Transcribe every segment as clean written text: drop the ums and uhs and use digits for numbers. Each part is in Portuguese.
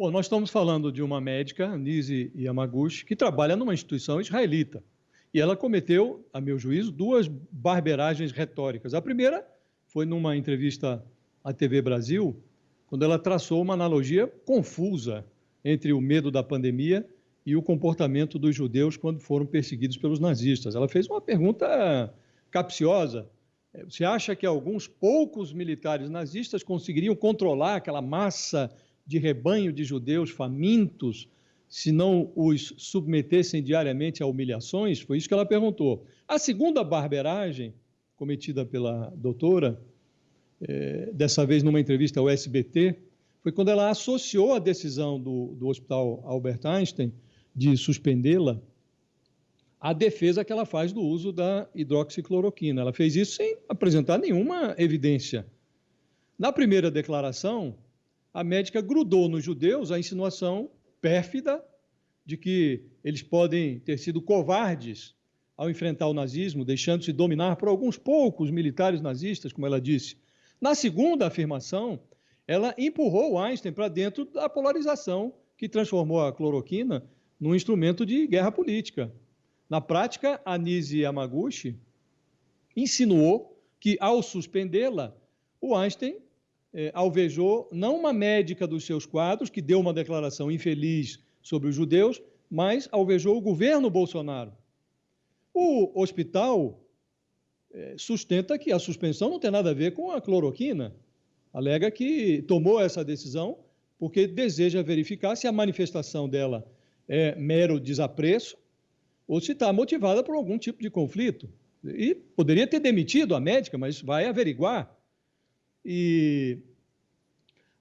Bom, nós estamos falando de uma médica, Nise Yamaguchi, que trabalha numa instituição israelita. E ela cometeu, a meu juízo, duas barberagens retóricas. A primeira foi numa entrevista à TV Brasil, quando ela traçou uma analogia confusa entre o medo da pandemia e o comportamento dos judeus quando foram perseguidos pelos nazistas. Ela fez uma pergunta capciosa. Você acha que alguns poucos militares nazistas conseguiriam controlar aquela massa de rebanho de judeus famintos se não os submetessem diariamente a humilhações? Foi isso que ela perguntou. A segunda barberagem cometida pela doutora, dessa vez numa entrevista ao SBT, foi quando ela associou a decisão do Hospital Albert Einstein de suspendê-la à defesa que ela faz do uso da hidroxicloroquina. Ela fez isso sem apresentar nenhuma evidência. Na primeira declaração, a médica grudou nos judeus a insinuação pérfida de que eles podem ter sido covardes ao enfrentar o nazismo, deixando-se dominar por alguns poucos militares nazistas, como ela disse. Na segunda afirmação, ela empurrou o Einstein para dentro da polarização que transformou a cloroquina num instrumento de guerra política. Na prática, a Nise Yamaguchi insinuou que, ao suspendê-la, o Einstein alvejou não uma médica dos seus quadros, que deu uma declaração infeliz sobre os judeus, mas alvejou o governo Bolsonaro. O hospital sustenta que a suspensão não tem nada a ver com a cloroquina. Alega que tomou essa decisão porque deseja verificar se a manifestação dela é mero desapreço ou se está motivada por algum tipo de conflito. E poderia ter demitido a médica, mas vai averiguar. E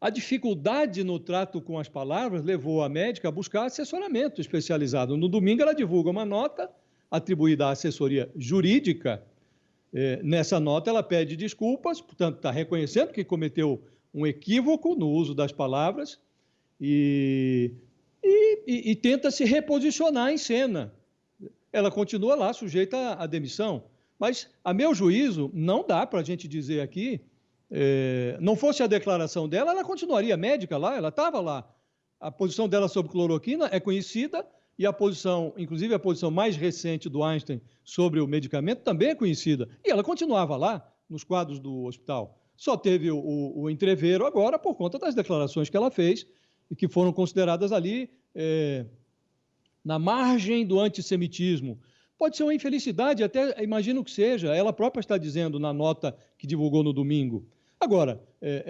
a dificuldade no trato com as palavras levou a médica a buscar assessoramento especializado. No domingo, ela divulga uma nota atribuída à assessoria jurídica. Nessa nota, ela pede desculpas, portanto, está reconhecendo que cometeu um equívoco no uso das palavras e tenta se reposicionar em cena. Ela continua lá sujeita à demissão. Mas, a meu juízo, não dá para a gente dizer aqui, não fosse a declaração dela, ela continuaria médica lá, ela estava lá. A posição dela sobre cloroquina é conhecida e a posição, inclusive a posição mais recente do Einstein sobre o medicamento também é conhecida. E ela continuava lá, nos quadros do hospital. Só teve o entrevero agora por conta das declarações que ela fez e que foram consideradas ali na margem do antissemitismo. Pode ser uma infelicidade, até imagino que seja. Ela própria está dizendo na nota que divulgou no domingo. Agora,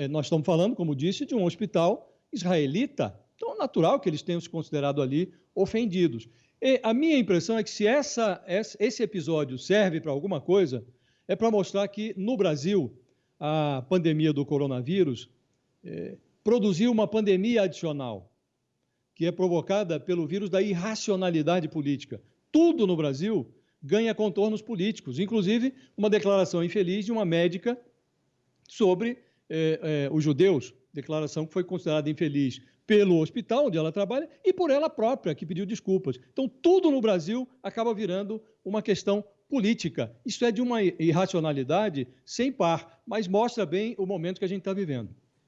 nós estamos falando, como disse, de um hospital israelita, então é natural que eles tenham se considerado ali ofendidos. E a minha impressão é que se esse episódio serve para alguma coisa, é para mostrar que, no Brasil, a pandemia do coronavírus produziu uma pandemia adicional, que é provocada pelo vírus da irracionalidade política. Tudo no Brasil ganha contornos políticos, inclusive uma declaração infeliz de uma médica sobre os judeus, declaração que foi considerada infeliz pelo hospital onde ela trabalha e por ela própria, que pediu desculpas. Então, tudo no Brasil acaba virando uma questão política. Isso é de uma irracionalidade sem par, mas mostra bem o momento que a gente está vivendo.